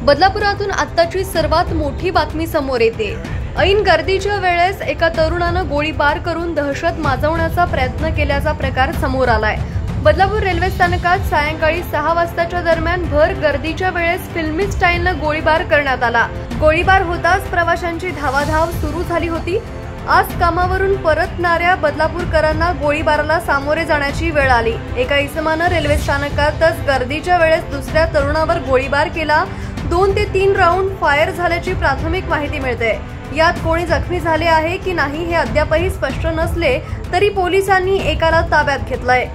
बदलापुरातून आत्ताची सर्वात मोठी बातमी समोर येते। ऐन गर्दीच्या वेळेस एका तरुणानं गोळीबार करून दहशत माजवण्याचा प्रयत्न केल्याचा प्रकार समोर आलाय। बदलापूर रेल्वे स्थानकात सायंकाळी 6 वाजताच्या दरम्यान भर गर्दीच्या वेळेस फिल्मी स्टाईलनं गोळीबार करण्यात आला। गोळीबार होताच प्रवाशांची धावाधाव सुरू झाली होती। आज कामावरून परतणाऱ्या बदलापूरकरांना गोळीबाराला सामोरे जाण्याची वेळ आली। एका इसमानं रेल्वे स्थानकातच गर्दीच्या वेळेस दुसऱ्या तरुणावर गोळीबार केला। 2 ते 3 राऊंड फायर झाल्याची प्राथमिक माहिती मिळते। यात कोणी जखमी झाले आहे की नाही हे अद्यापही स्पष्ट नसले तरी पोलिसांनी एकाला ताब्यात घेतलंय।